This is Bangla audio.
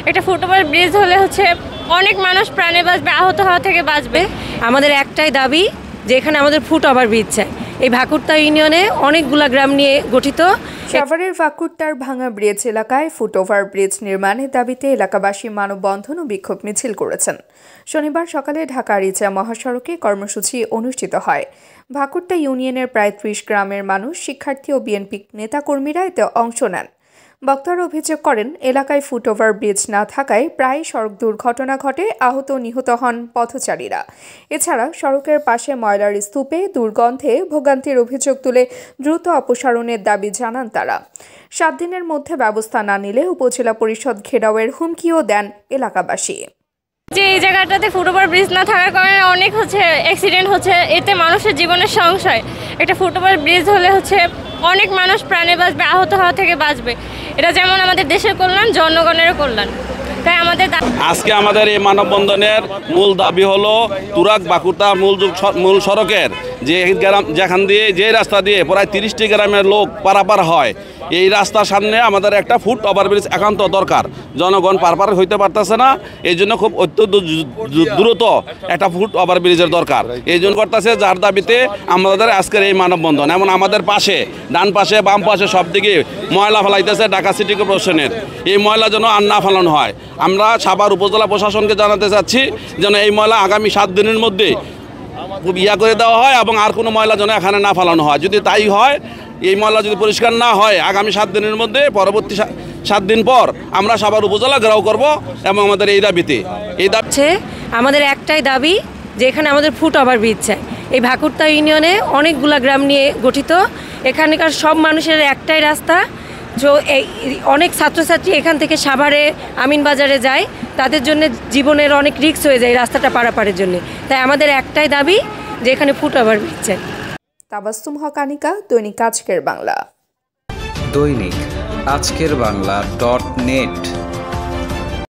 একটা ফুটওভার ব্রিজ হলে হচ্ছে অনেক মানুষ প্রাণে বাঁচবে, আহত হওয়া থেকে বাঁচবে। আমাদের একটাই দাবি যে এখানে আমাদের ফুটওভার ব্রিজ চাই। এই ভাকুরতা ইউনিয়নে অনেকগুলা গ্রাম নিয়ে গঠিত। সাভারের ভাকুরতার ভাঙা ব্রিজ এলাকায় ফুটওভার ব্রিজ নির্মাণের দাবিতে এলাকাবাসী মানববন্ধন ও বিক্ষোভ মিছিল করেছেন। শনিবার সকালে ঢাকা আরিচা মহাসড়কে কর্মসূচি অনুষ্ঠিত হয়। ভাকুরতা ইউনিয়নের প্রায় ৩০ গ্রামের মানুষ, শিক্ষার্থী ও বিএনপি নেতাকর্মীরা এতে অংশ নেন। বক্তারা অভিযোগ করেন, এলাকায় ফুটওভার ব্রিজ না থাকায় প্রায় সড়ক দুর্ঘটনা ঘটে, আহত নিহত হন পথচারীরা। এছাড়া সড়কের পাশে ময়লার স্তূপে দুর্গন্ধে ভোগান্তির অভিযোগ তুলে দ্রুত অপসারণের দাবি জানান তারা। ৭ দিনের মধ্যে ব্যবস্থা না নিলে উপজেলা পরিষদ ঘেরাওয়ের হুমকিও দেন এলাকাবাসী। যে এই জায়গাটাতে ফুটওভার ব্রিজ না থাকার কারণে অনেক অ্যাক্সিডেন্ট হচ্ছে, এতে মানুষের জীবনের সংশয়। একটা ফুটওভার ব্রিজ হলে অনেক মানুষ প্রাণে বাঁচবে, আহত হওয়া থেকে বাঁচবে। এটা যেমন আমাদের দেশের কল্যাণ, জনগণের কল্যাণ। তাই আজকে আমাদের এই মানববন্ধনের মূল দাবি হলো তুরাগ ভাকুরতা মূল সড়কের যেখান দিয়ে যে রাস্তা দিয়ে প্রায় 30টি গ্রামের লোক পারাপার হয়, এই রাস্তার সামনে আমাদের একটা ফুট ওভারব্রিজ একান্ত দরকার। জনগণ পারাপার হইতে পারতেছে না, এই জন্য খুব অত্যন্ত দ্রুত একটা ফুট ওভারব্রিজের দরকার। এই জন্য করতেছে, যার দাবিতে আমাদের আজকের এই মানববন্ধন। এমন আমাদের পাশে, ডান পাশে, বাম পাশে সব দিকে ময়লা ফেলাইতেছে ঢাকা সিটি কর্পোরেশনের। এই ময়লা যেন আর না ফেলানো হয়। আমরা সাভার উপজেলা প্রশাসনকে জানাতে চাচ্ছি যেন এই ময়লা আগামী 7 দিনের মধ্যে করে দেওয়া হয় এবং আর কোনো ময়লা যেন এখানে না ফেলানো হয়। যদি তাই হয়, এই ময়লা যদি পরিষ্কার না হয়, আগামী 7 দিনের মধ্যে পরবর্তী 7 দিন পর আমরা সাভার উপজেলা ঘেরাও করব এবং আমাদের এই দাবিতে আমাদের একটাই দাবি যে এখানে আমাদের ফুটওভার ব্রিজ চাই। এই ভাকুরতা ইউনিয়নে অনেকগুলা গ্রাম নিয়ে গঠিত। এখানকার সব মানুষের একটাই রাস্তা। এই অনেক ছাত্রছাত্রী এখান থেকে সাভারে, আমিনবাজারে যায়, তাদের জন্য জীবনের অনেক রিস্ক হয়ে যায় রাস্তাটা পারাপারের জন্য। তাই আমাদের একটাই দাবি যে এখানে ফুটওভার ব্রিজ চাই। তাবাসসুম হক আনিকা, দৈনিক আজকের বাংলা। দৈনিক আজকের বাংলা .net